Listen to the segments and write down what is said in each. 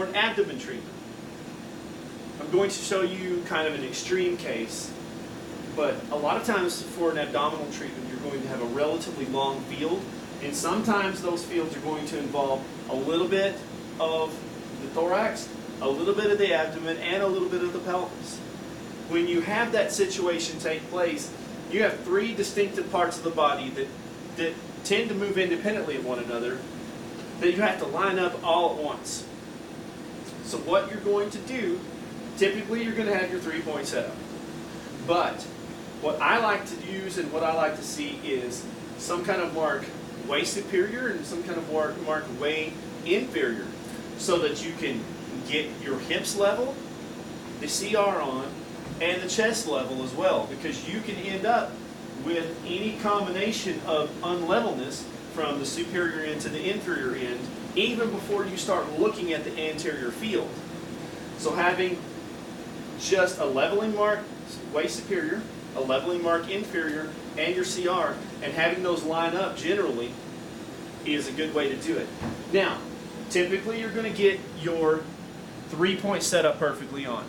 for an abdomen treatment. I'm going to show you kind of an extreme case, but a lot of times for an abdominal treatment you're going to have a relatively long field, and sometimes those fields are going to involve a little bit of the thorax, a little bit of the abdomen, and a little bit of the pelvis. When you have that situation take place, you have three distinctive parts of the body that tend to move independently of one another that you have to line up all at once. So what you're going to do, typically you're going to have your 3-point setup. But what I like to use and what I like to see is some kind of mark way superior and some kind of mark way inferior, so that you can get your hips level, the CR on, and the chest level as well, because you can end up with any combination of unlevelness from the superior end to the inferior end even before you start looking at the anterior field. So having just a leveling mark way superior, a leveling mark inferior, and your CR, and having those line up generally is a good way to do it. Now, typically you're going to get your 3-point setup perfectly on.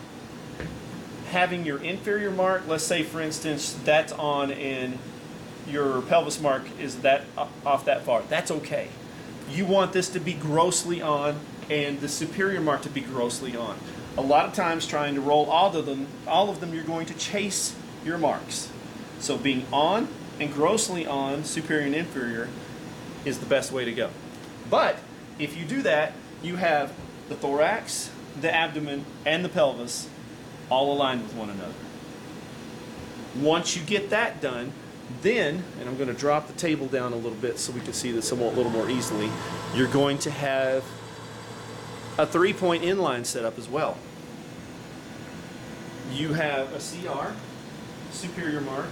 Having your inferior mark, let's say for instance that's on and your pelvis mark is that off that far, that's okay. You want this to be grossly on and the superior mark to be grossly on. A lot of times trying to roll all of them you're going to chase your marks. So being on and grossly on, superior and inferior, is the best way to go. But if you do that, you have the thorax, the abdomen, and the pelvis all aligned with one another. Once you get that done, then, and I'm going to drop the table down a little bit so we can see this a little more easily, you're going to have a 3-point inline setup as well. You have a CR, superior mark,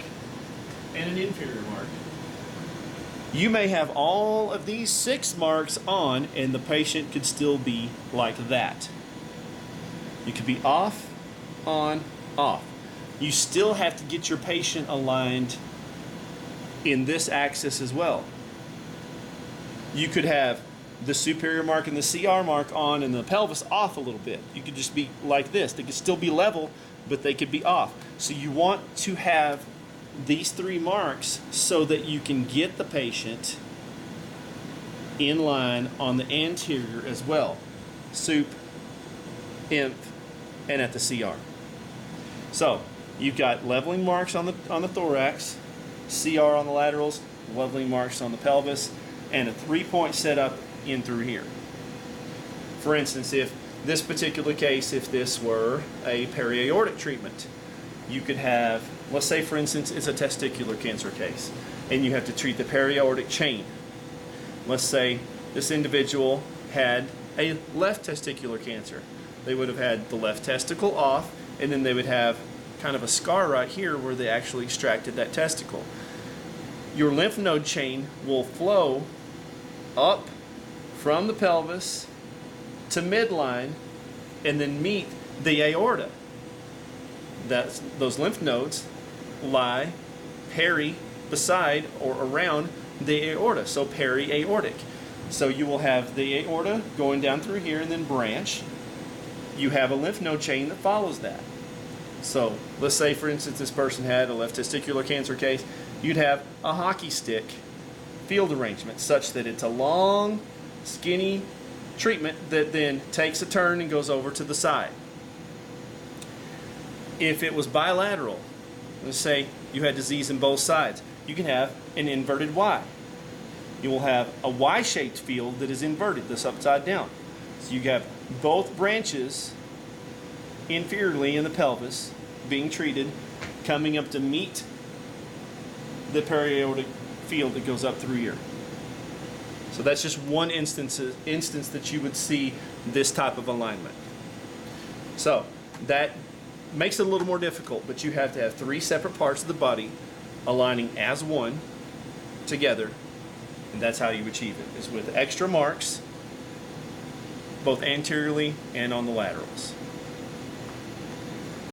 and an inferior mark. You may have all of these 6 marks on and the patient could still be like that. You could be off, on, off. You still have to get your patient aligned in this axis as well. You could have the superior mark and the CR mark on and the pelvis off a little bit. You could just be like this. They could still be level, but they could be off. So you want to have these 3 marks so that you can get the patient in line on the anterior as well. Sup, inf, and at the CR. So you've got leveling marks on the thorax, CR on the laterals, leveling marks on the pelvis, and a 3-point setup in through here. For instance, if this particular case, if this were a periaortic treatment, you could have, let's say for instance it's a testicular cancer case and you have to treat the periaortic chain. Let's say this individual had a left testicular cancer. They would have had the left testicle off, and then they would have kind of a scar right here where they actually extracted that testicle. Your lymph node chain will flow up from the pelvis to midline and then meet the aorta. Those lymph nodes lie beside or around the aorta, so periaortic. So you will have the aorta going down through here and then branch. You have a lymph node chain that follows that. So let's say for instance this person had a left testicular cancer case. You'd have a hockey stick field arrangement such that it's a long, skinny treatment that then takes a turn and goes over to the side. If it was bilateral, let's say you had disease in both sides, you can have an inverted Y. You will have a Y-shaped field that is inverted, this upside down. So you have both branches inferiorly in the pelvis being treated, coming up to meet the periaortic field that goes up through here. So that's just one instance that you would see this type of alignment. So that makes it a little more difficult, but you have to have 3 separate parts of the body aligning as one together, and that's how you achieve it, is with extra marks both anteriorly and on the laterals.